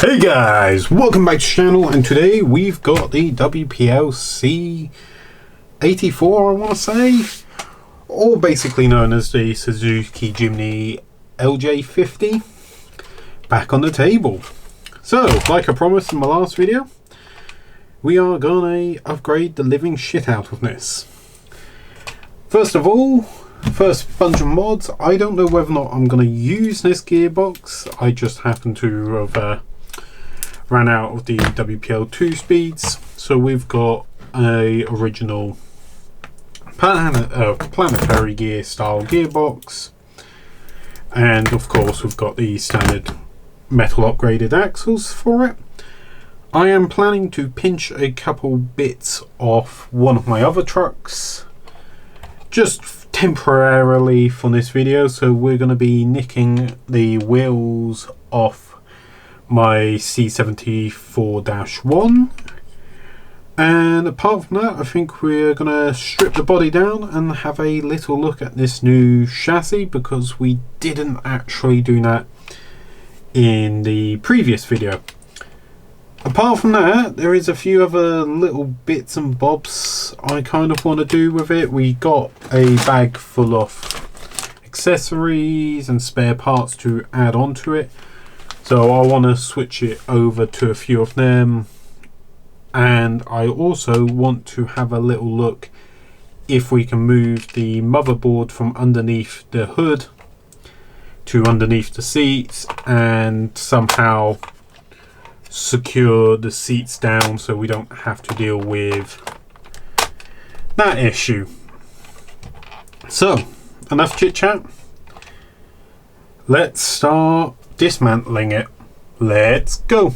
Hey guys, welcome back to the channel, and today we've got the WPL C84, I want to say, or basically known as the Suzuki Jimny LJ50, back on the table. So, like I promised in my last video, we are gonna upgrade the living shit out of this. First of all, first bunch of mods. I don't know whether or not I'm going to use this gearbox. I just happen to have ran out of the WPL 2 speeds, so we've got a original planetary gear style gearbox, and of course we've got the standard metal upgraded axles for it. I am planning to pinch a couple bits off one of my other trucks just temporarily for this video, so we're going to be nicking the wheels off my C84-1, and apart from that I think we're going to strip the body down and have a little look at this new chassis, because we didn't actually do that in the previous video. Apart from that, there is a few other little bits and bobs I kind of want to do with it. We got a bag full of accessories and spare parts to add on to it, so I want to switch it over to a few of them. And I also want to have a little look if we can move the motherboard from underneath the hood to underneath the seats and somehow secure the seats down so we don't have to deal with that issue. So, enough chit chat. Let's start dismantling it. Let's go.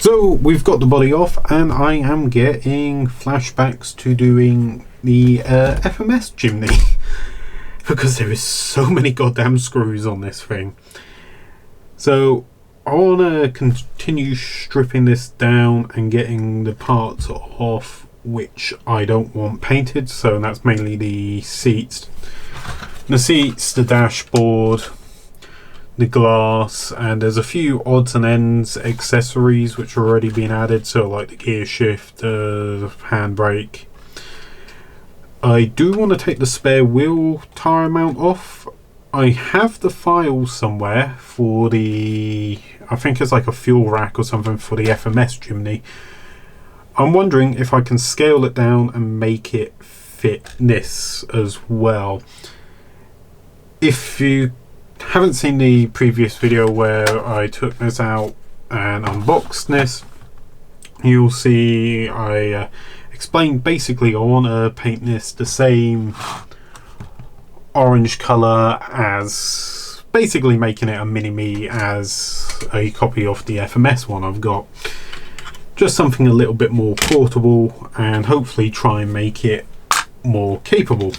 So we've got the body off, and I am getting flashbacks to doing the FMS Jimny because there is so many goddamn screws on this thing. So I want to continue stripping this down and getting the parts off which I don't want painted. So that's mainly the seats, the dashboard, the glass, and there's a few odds and ends accessories which are already been added, so like the gear shift, the handbrake. I do want to take the spare wheel tire mount off. I have the file somewhere for the, I think it's like a fuel rack or something for the FMS Jimny. I'm wondering if I can scale it down and make it fit this as well. If you haven't seen the previous video where I took this out and unboxed this, you'll see I explained basically I want to paint this the same orange color as, basically making it a mini-me as a copy of the FMS one I've got. Just something a little bit more portable and hopefully try and make it more capable.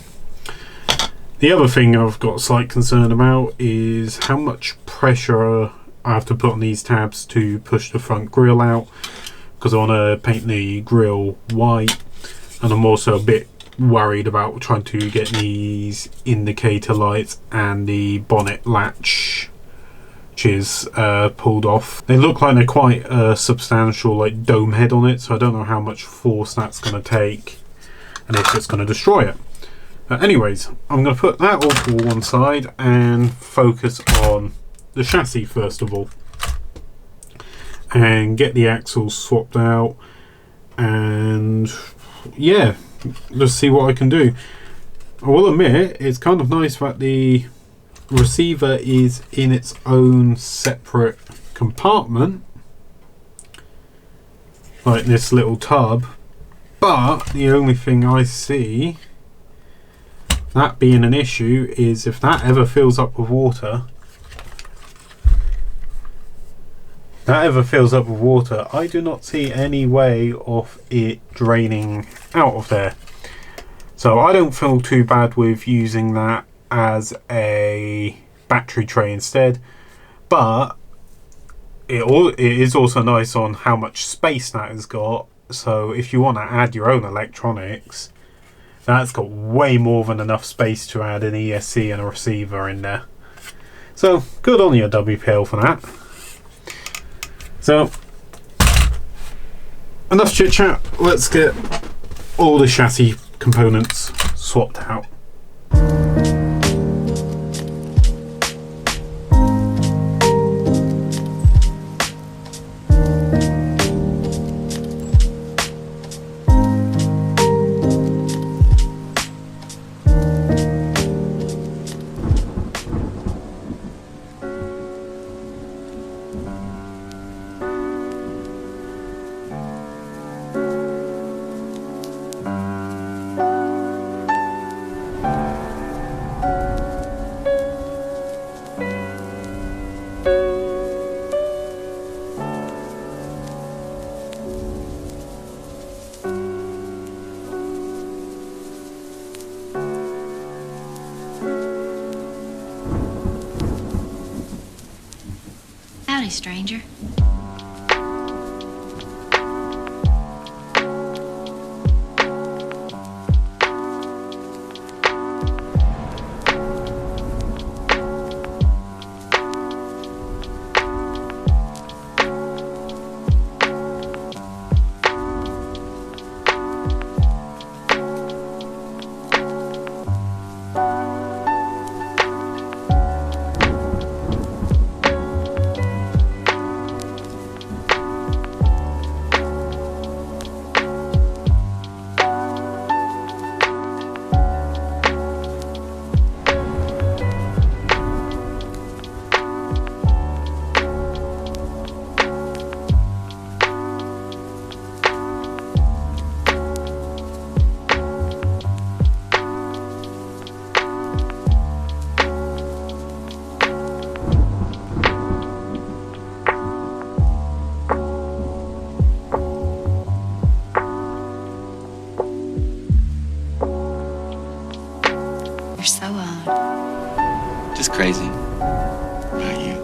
The other thing I've got a slight concern about is how much pressure I have to put on these tabs to push the front grille out, because I want to paint the grille white, and I'm also a bit worried about trying to get these indicator lights and the bonnet latch pulled off. They look like they're quite a substantial like dome head on it, so I don't know how much force that's going to take and if it's going to destroy it. Anyways, I'm going to put that all to one side and focus on the chassis first of all, and get the axles swapped out, and yeah, let's see what I can do. I will admit it's kind of nice that the receiver is in its own separate compartment, like this little tub, but the only thing I see that being an issue is if that ever fills up with water, I do not see any way of it draining out of there. So I don't feel too bad with using that as a battery tray instead, but it is also nice on how much space that has got. So if you want to add your own electronics, that's got way more than enough space to add an ESC and a receiver in there. So good on you, WPL, for that. So enough chit chat, let's get all the chassis components swapped out. Howdy, stranger. You're so odd. Just crazy. About you.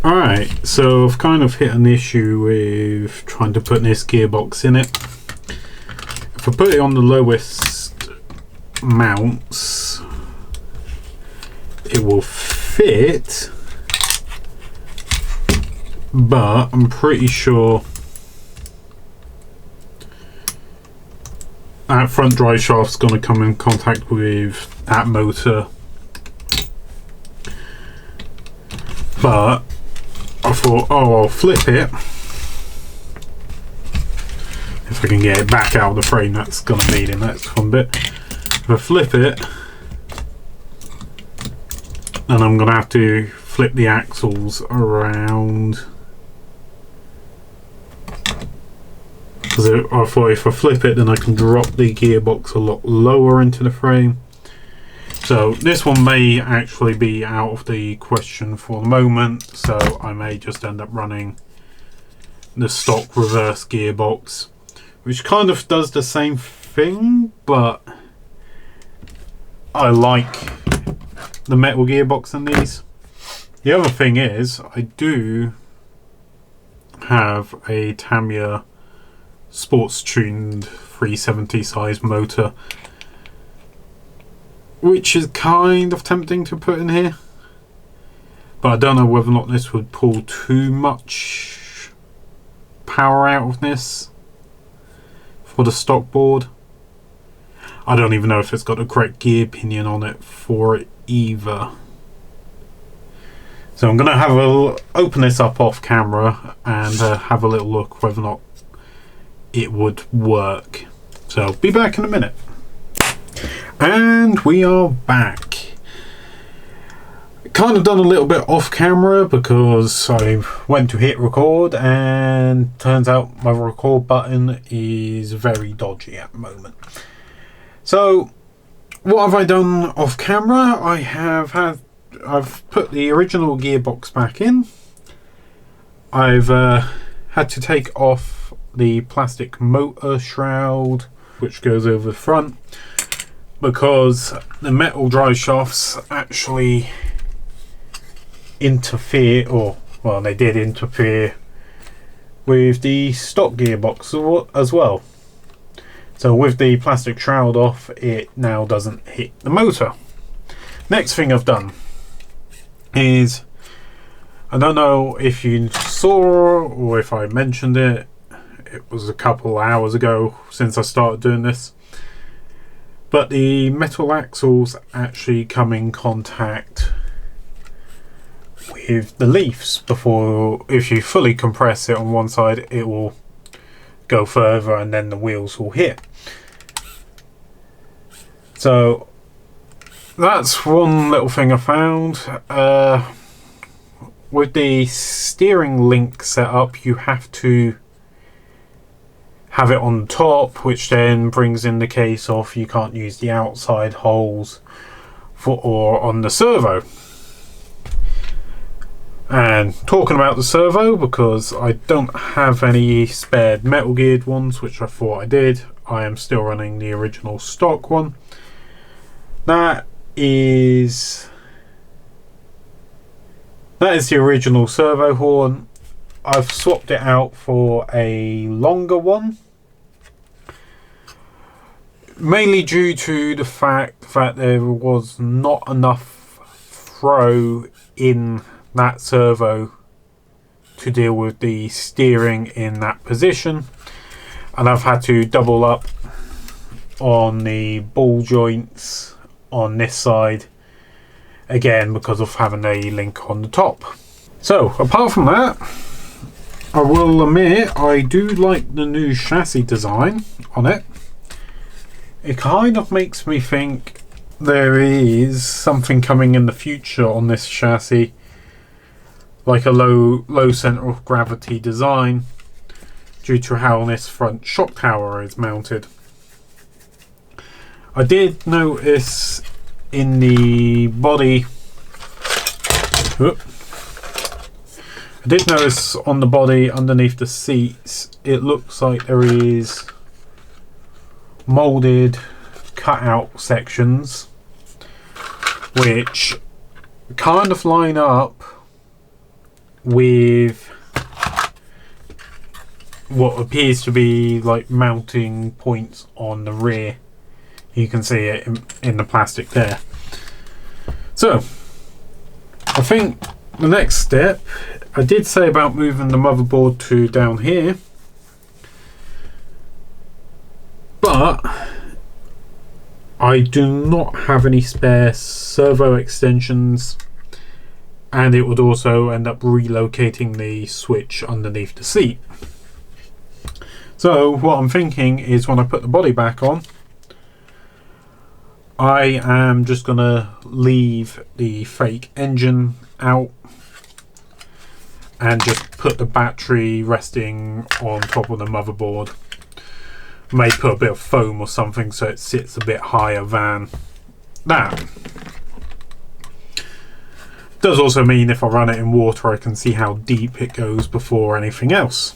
Alright, so I've kind of hit an issue with trying to put this gearbox in it. If I put it on the lowest mounts, it will fit, but I'm pretty sure that front drive shaft's going to come in contact with that motor. But I thought, oh, I'll flip it. If I can get it back out of the frame, that's going to be the next fun bit. If I flip it, then I'm going to have to flip the axles around. Because I thought if I flip it, then I can drop the gearbox a lot lower into the frame. So this one may actually be out of the question for the moment, so I may just end up running the stock reverse gearbox, which kind of does the same thing, but I like the metal gearbox in these. The other thing is, I do have a Tamiya sports tuned 370 size motor, which is kind of tempting to put in here, but I don't know whether or not this would pull too much power out of this for the stock board. I don't even know if it's got the correct gear pinion on it for it either. So I'm going to have open this up off camera and have a little look whether or not it would work. So I'll be back in a minute. And we are back. Kind of done a little bit off camera because I went to hit record and turns out my record button is very dodgy at the moment. So what have I done off camera? I've put the original gearbox back in. I've had to take off the plastic motor shroud which goes over the front because the metal drive shafts actually interfere, or well, they did interfere with the stock gearbox as well. So with the plastic shroud off, it now doesn't hit the motor. Next thing I've done is, I don't know if you saw or if I mentioned it, it was a couple hours ago since I started doing this, but the metal axles actually come in contact with the leaves before, if you fully compress it on one side, it will go further and then the wheels will hit. So that's one little thing I found. With the steering link set up, you have to have it on top, which then brings in the case of you can't use the outside holes or on the servo. And talking about the servo, because I don't have any spared metal geared ones, which I thought I did, I am still running the original stock one. That is the original servo horn. I've swapped it out for a longer one, mainly due to the fact that there was not enough throw in that servo to deal with the steering in that position, and I've had to double up on the ball joints on this side again because of having a link on the top. So apart from that, I will admit I do like the new chassis design on it. It kind of makes me think there is something coming in the future on this chassis, like a low center of gravity design, due to how this front shock tower is mounted. I did notice in the body, I did notice on the body underneath the seats, it looks like there is molded cutout sections which kind of line up with what appears to be like mounting points on the rear. You can see it in the plastic there. So I think the next step, I did say about moving the motherboard to down here, but I do not have any spare servo extensions, and it would also end up relocating the switch underneath the seat. So what I'm thinking is, when I put the body back on, I am just going to leave the fake engine out and just put the battery resting on top of the motherboard. May put a bit of foam or something so it sits a bit higher than that. Does also mean if I run it in water, I can see how deep it goes before anything else.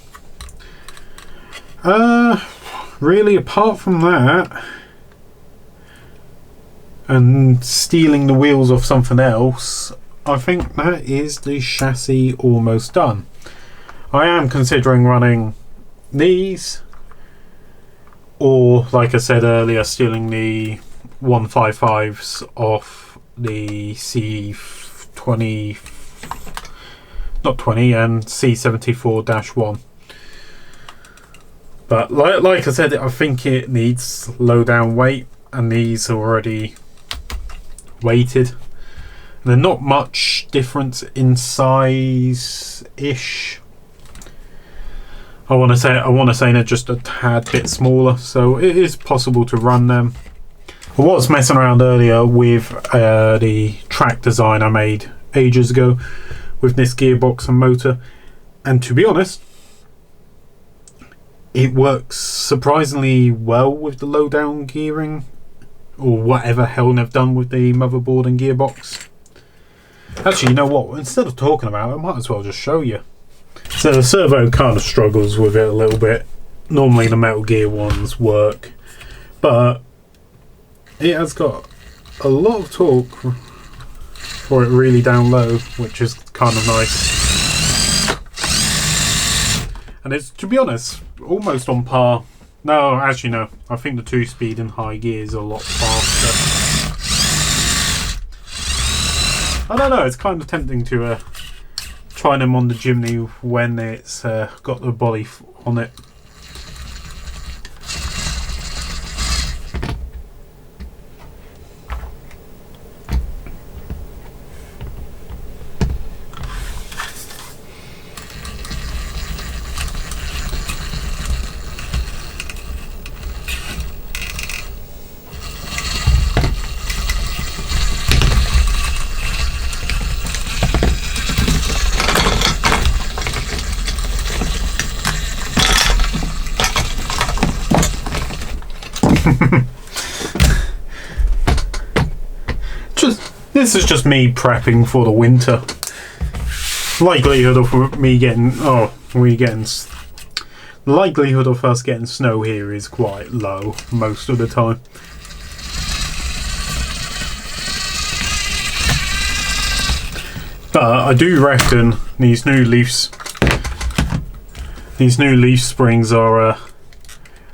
Really, apart from that, and stealing the wheels off something else, I think that is the chassis almost done. I am considering running these, or like I said earlier, stealing the 155s off the C20, not 20, and C74-1. But like I said, I think it needs low down weight, and these are already weighted. And they're not much difference in size ish. I want to say they're just a tad bit smaller, so it is possible to run them. I was messing around earlier with the track design I made ages ago with this gearbox and motor, and to be honest, it works surprisingly well with the low down gearing, or whatever hell they've done with the motherboard and gearbox. Actually, you know what, instead of talking about it, I might as well just show you. So the servo kind of struggles with it a little bit. Normally the Metal Gear ones work, but it has got a lot of torque for it really down low, which is kind of nice. And it's, to be honest, almost on par. No, actually no. I think the 2-speed in high gear is a lot faster. I don't know, it's kind of tempting to try them on the chimney when it's got the body on it. This is just me prepping for the winter. Likelihood of me getting the likelihood of us getting snow here is quite low most of the time. But I do reckon these new leaf springs are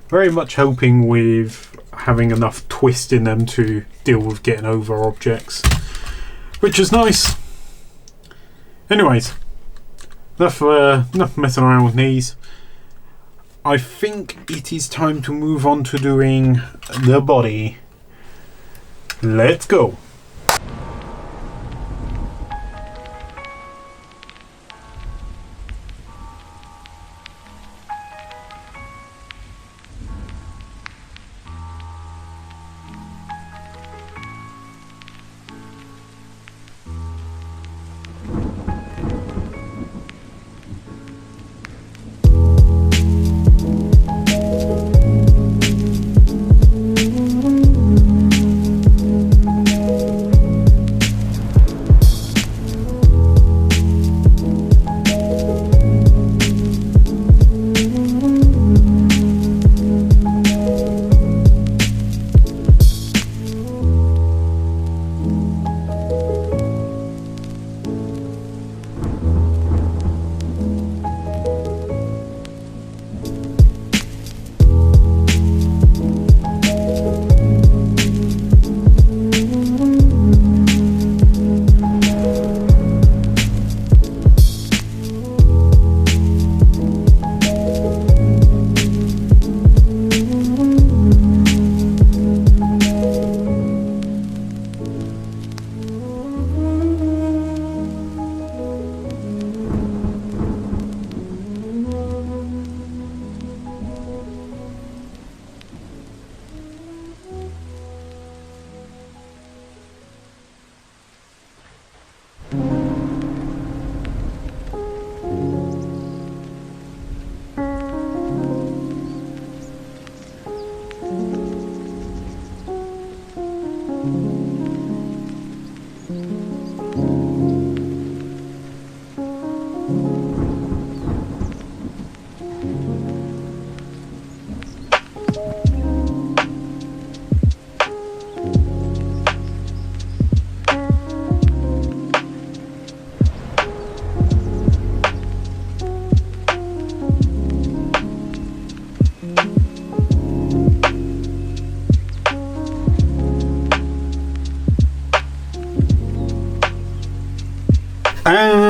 very much helping with having enough twist in them to deal with getting over objects, which is nice. Anyways, enough messing around with these. I think it is time to move on to doing the body. Let's go.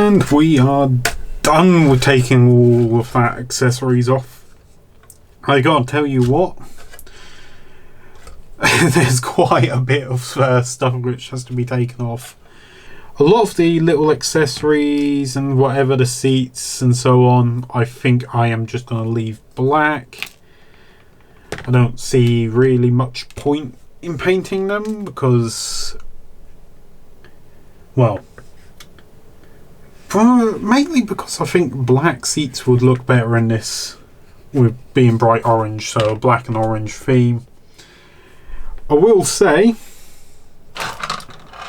And we are done with taking all of that accessories off. I gotta tell you what, there's quite a bit of stuff which has to be taken off. A lot of the little accessories and whatever, the seats and so on, I think I am just going to leave black. I don't see really much point in painting them because, well, mainly because I think black seats would look better in this with being bright orange, so a black and orange theme. I will say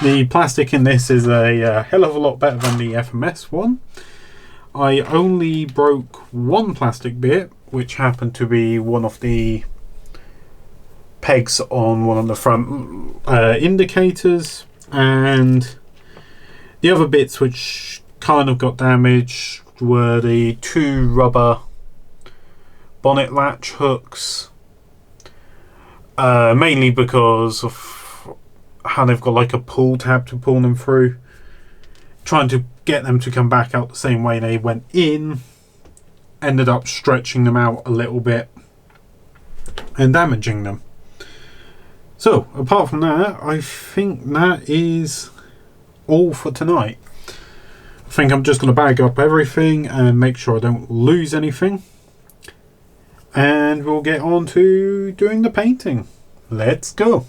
the plastic in this is a hell of a lot better than the FMS one. I only broke one plastic bit, which happened to be one of the pegs on one of the front indicators, and the other bits which kind of got damaged were the two rubber bonnet latch hooks, mainly because of how they've got like a pull tab to pull them through. Trying to get them to come back out the same way they went in ended up stretching them out a little bit and damaging them. So apart from that, I think that is all for tonight. I think I'm just going to bag up everything and make sure I don't lose anything, and we'll get on to doing the painting. Let's go.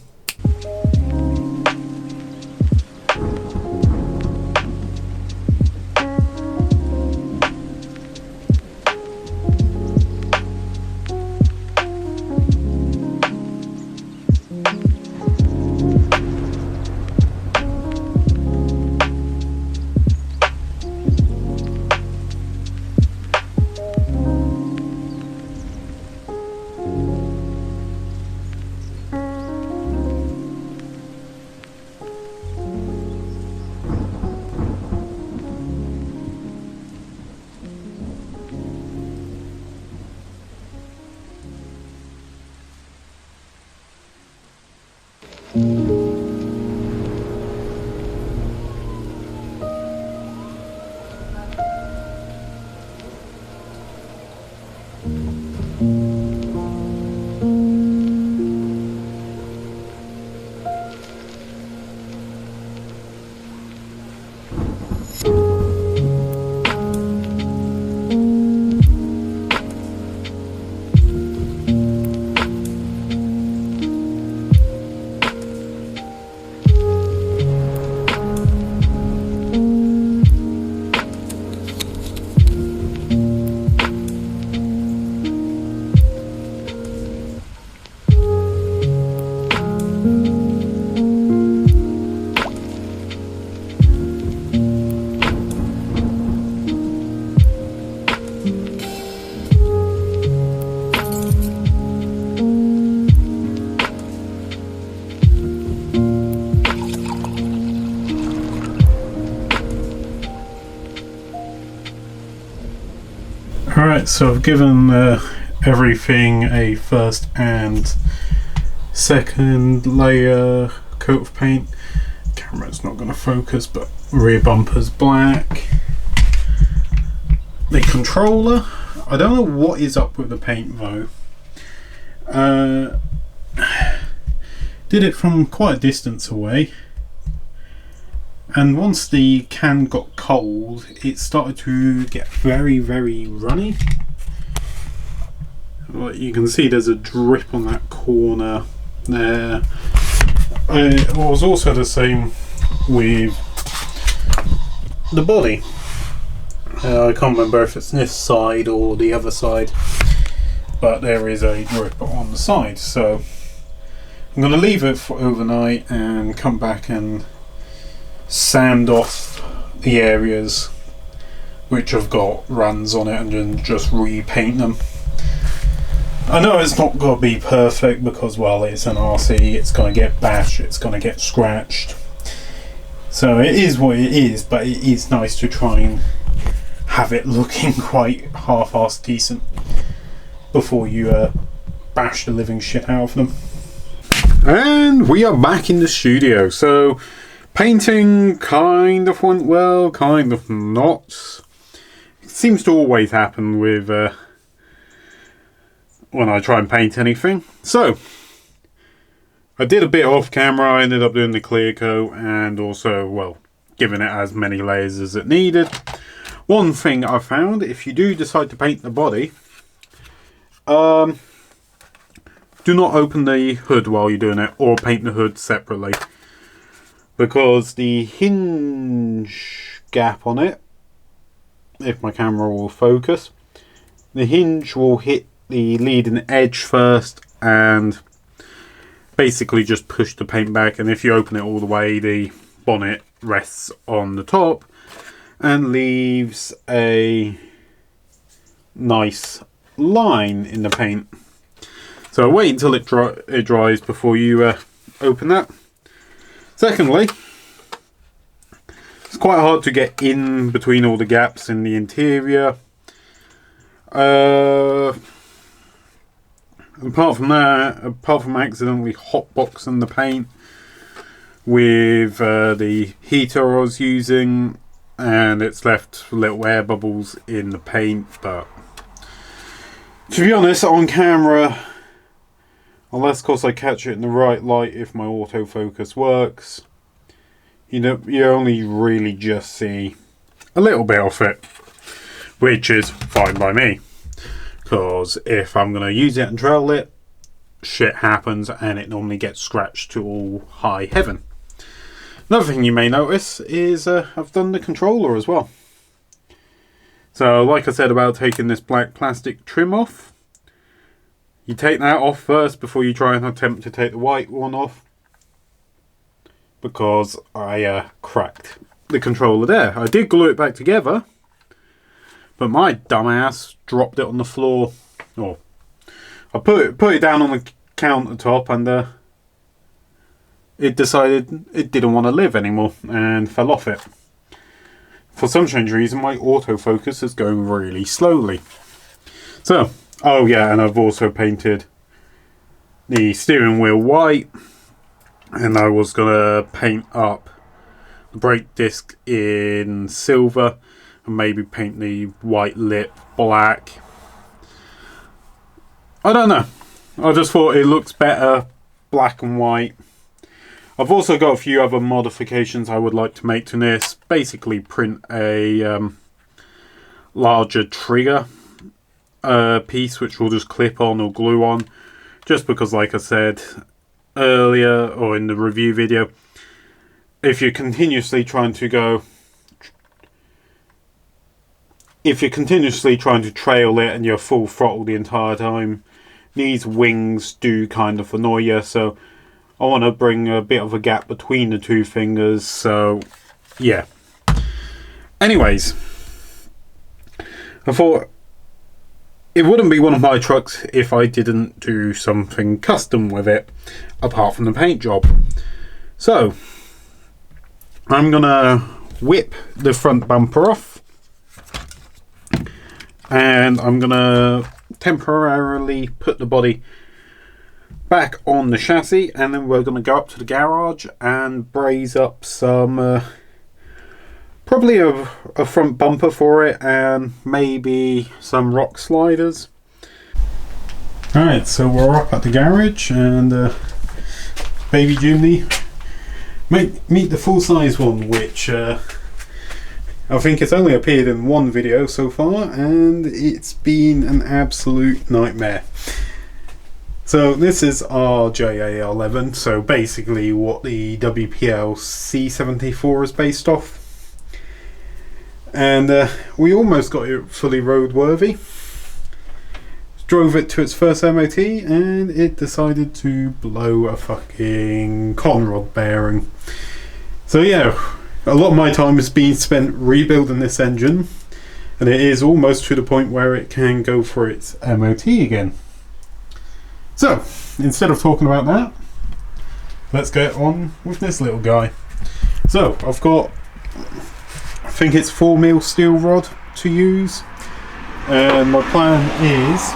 Alright, so I've given everything a first and second layer coat of paint. Camera's not going to focus, but rear bumper's black. The controller, I don't know what is up with the paint though. Did it from quite a distance away, and once the can got cold it started to get very runny. Well, you can see there's a drip on that corner there. It was also the same with the body. I can't remember if it's this side or the other side, but there is a drip on the side, so I'm going to leave it for overnight and come back and sand off the areas which have got runs on it and then just repaint them. I know it's not going to be perfect because, well, it's an RC, it's going to get bashed, it's going to get scratched. So it is what it is, but it is nice to try and have it looking quite half-assed decent before you bash the living shit out of them. And we are back in the studio. So Painting kind of went well, kind of not. It seems to always happen with when I try and paint anything. So I did a bit off camera. I ended up doing the clear coat and also, well, giving it as many layers as it needed. One thing I found, if you do decide to paint the body, do not open the hood while you're doing it, or paint the hood separately, because the hinge gap on it, if my camera will focus, the hinge will hit the leading edge first and basically just push the paint back, and if you open it all the way, the bonnet rests on the top and leaves a nice line in the paint. So wait until it dries before you open that. Secondly, it's quite hard to get in between all the gaps in the interior. Apart from that, apart from accidentally hotboxing the paint with the heater I was using, and it's left little air bubbles in the paint, but to be honest, on camera, unless of course I catch it in the right light, if my autofocus works, you only really just see a little bit of it, which is fine by me. Because if I'm going to use it and trail it, shit happens and it normally gets scratched to all high heaven. Another thing you may notice is I've done the controller as well. So like I said about taking this black plastic trim off, you take that off first before you try and attempt to take the white one off, because I cracked the controller there. I did glue it back together, but my dumbass dropped it on the floor. Or I put it down on the countertop, and it decided it didn't want to live anymore and fell off it. For some strange reason, my autofocus is going really slowly. So, oh yeah, and I've also painted the steering wheel white, and I was gonna paint up the brake disc in silver and maybe paint the white lip black. I don't know. I just thought it looks better black and white. I've also got a few other modifications I would like to make to this. Basically print a larger trigger piece which will just clip on or glue on. Just because, like I said earlier or in the review video, if you're continuously trying to trail it and you're full throttle the entire time, these wings do kind of annoy you. So I want to bring a bit of a gap between the two fingers. So yeah. Anyways, I thought it wouldn't be one of my trucks if I didn't do something custom with it, apart from the paint job. So I'm gonna whip the front bumper off, and I'm gonna temporarily put the body back on the chassis, and then we're gonna go up to the garage and braze up some probably a front bumper for it, and maybe some rock sliders. Alright, so we're up at the garage, and baby Jimny, meet the full-size one, which I think it's only appeared in one video so far, and it's been an absolute nightmare. So this is our JA11, so basically what the WPL C84 is based off. And we almost got it fully roadworthy. Drove it to its first MOT and it decided to blow a fucking conrod bearing. So yeah, a lot of my time has been spent rebuilding this engine, and it is almost to the point where it can go for its MOT again. So instead of talking about that, let's get on with this little guy. So I've got, I think it's 4mm steel rod to use, and my plan is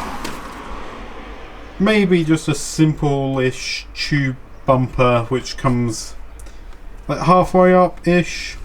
maybe just a simple-ish tube bumper which comes like halfway up ish.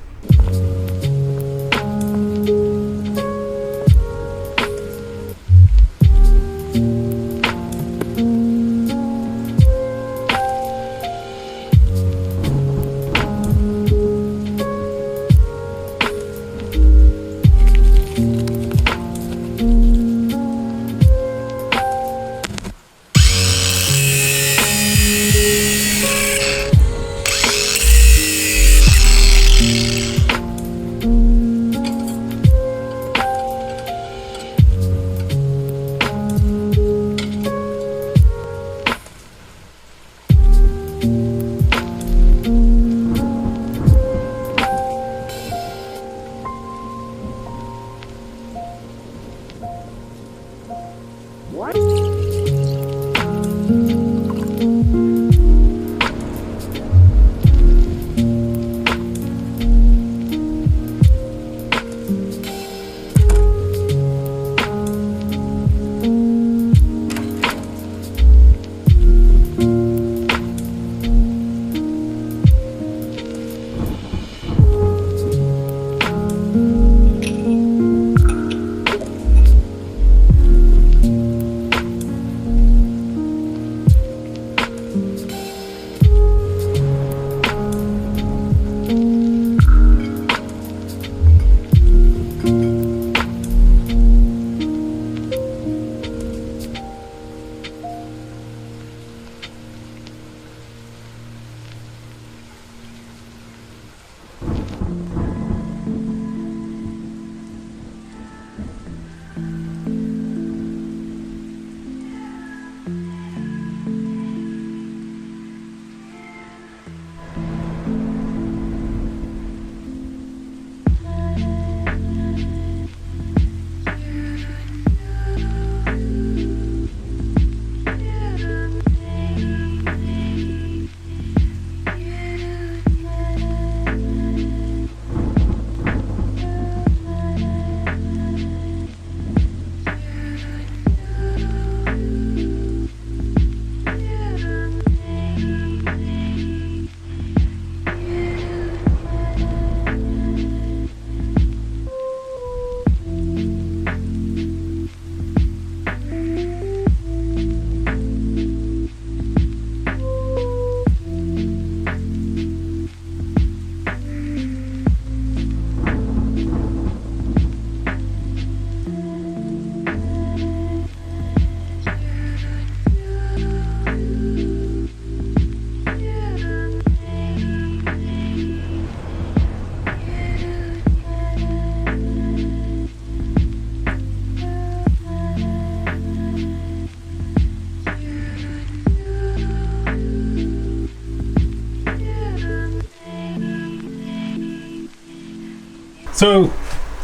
So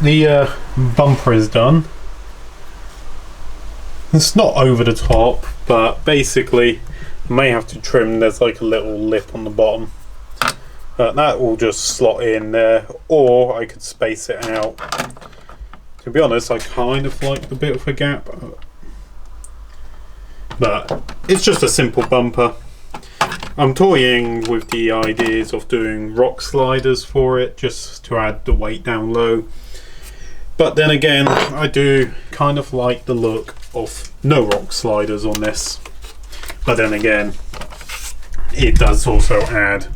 the bumper is done. It's not over the top, but basically I may have to trim. There's like a little lip on the bottom, but that will just slot in there, or I could space it out. To be honest, I kind of like the bit of a gap, but it's just a simple bumper. I'm toying with the ideas of doing rock sliders for it, just to add the weight down low. But then again, I do kind of like the look of no rock sliders on this. But then again, it does also add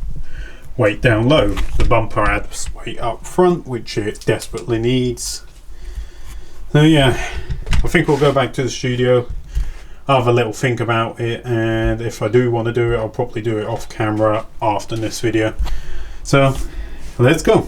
weight down low. The bumper adds weight up front, which it desperately needs. So yeah, I think we'll go back to the studio, have a little think about it, and if I do want to do it, I'll probably do it off camera after this video. So let's go.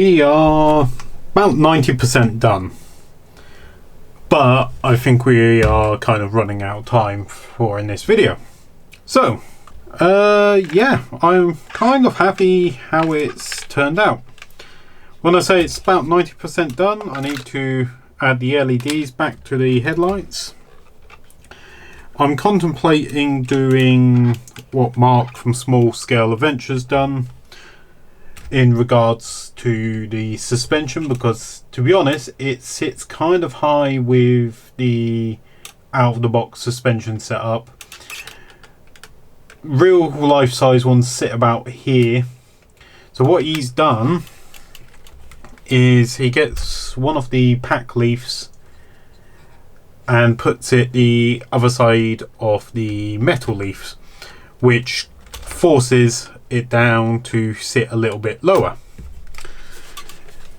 we are about 90% done, but I think we are kind of running out of time for in this video. So yeah, I'm kind of happy how it's turned out. When I say it's about 90% done, I need to add the LEDs back to the headlights. I'm contemplating doing what Mark from Small Scale Adventures done in regards to the suspension, because to be honest it sits kind of high with the out of the box suspension setup. Real life size ones sit about here. So what he's done is he gets one of the pack leaves and puts it the other side of the metal leaves, which forces it down to sit a little bit lower.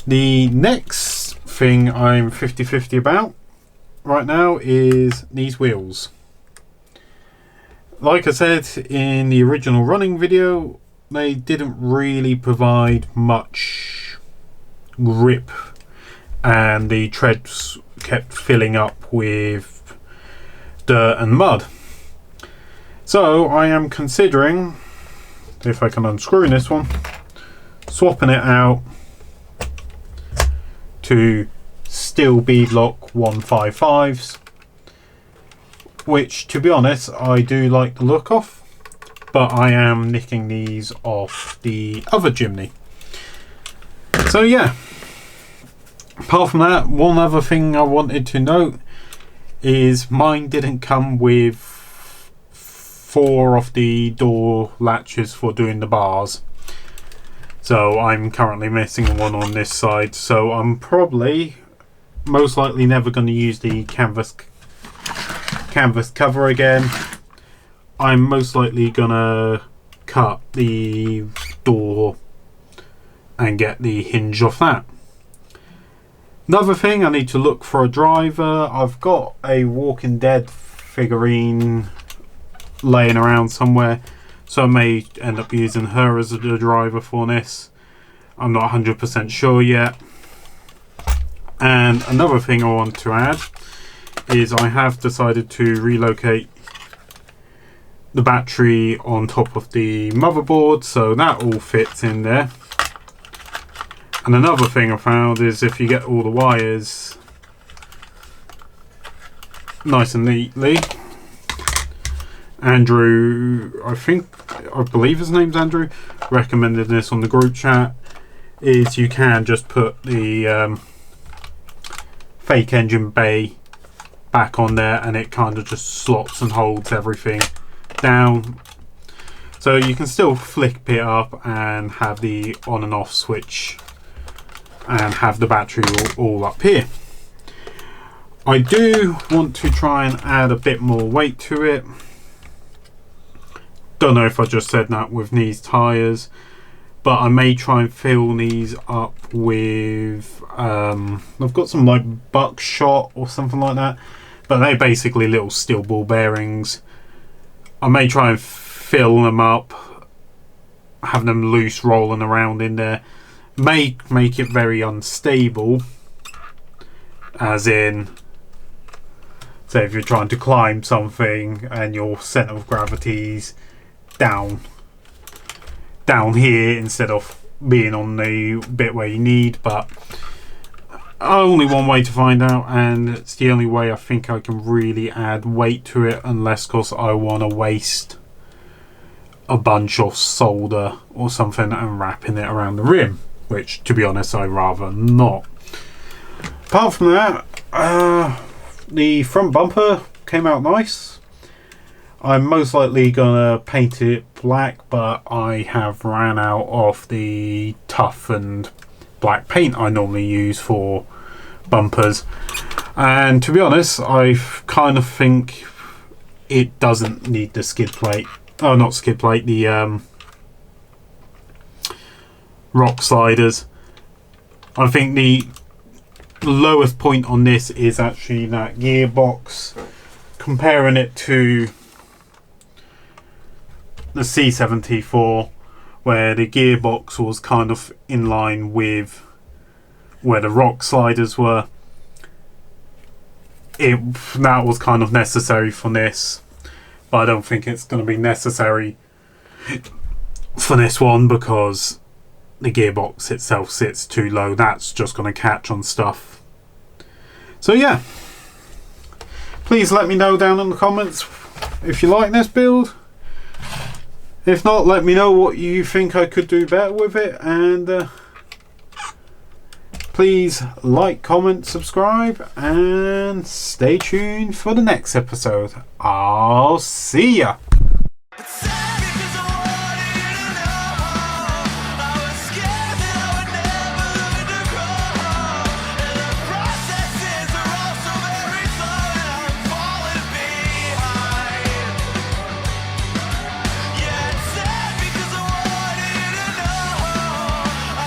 The next thing I'm 50-50 about right now is these wheels. Like I said in the original running video, they didn't really provide much grip and the treads kept filling up with dirt and mud. So I am considering, if I can unscrew this one, swapping it out to steel beadlock 155s, which to be honest I do like the look of, but I am nicking these off the other Jimny. So yeah, apart from that, one other thing I wanted to note is mine didn't come with 4 of the door latches for doing the bars, so I'm currently missing one on this side. So I'm probably most likely never going to use the canvas cover again. I'm most likely gonna cut the door and get the hinge off that. Another thing, I need to look for a driver. I've got a Walking Dead figurine laying around somewhere, so I may end up using her as a driver for this. I'm not 100% sure yet. And another thing I want to add is I have decided to relocate the battery on top of the motherboard, so that all fits in there. And another thing I found is if you get all the wires nice and neatly, Andrew, I believe his name's Andrew, recommended this on the group chat, is you can just put the fake engine bay back on there and it kind of just slots and holds everything down, so you can still flick it up and have the on and off switch and have the battery all up here. I do want to try and add a bit more weight to it. Don't know if I just said that with these tires, but I may try and fill these up with I've got some like buckshot or something like that, but they're basically little steel ball bearings. I may try and fill them up, have them loose rolling around in there. May make it very unstable, as in, say if you're trying to climb something and your centre of gravity's down here instead of being on the bit where you need. But only one way to find out, and it's the only way I think I can really add weight to it, unless of course I want to waste a bunch of solder or something and wrapping it around the rim, which to be honest I'd rather not. Apart from that, the front bumper came out nice. I'm most likely gonna paint it black, but I have ran out of the toughened black paint I normally use for bumpers, and to be honest I kind of think it doesn't need the skid plate. Oh, not skid plate, the rock sliders. I think the lowest point on this is actually that gearbox. Comparing it to the C84, where the gearbox was kind of in line with where the rock sliders were. That was kind of necessary for this, but I don't think it's going to be necessary for this one because the gearbox itself sits too low. That's just going to catch on stuff. So yeah, please let me know down in the comments if you like this build. If not, let me know what you think I could do better with it, and please like, comment, subscribe, and stay tuned for the next episode. I'll see ya!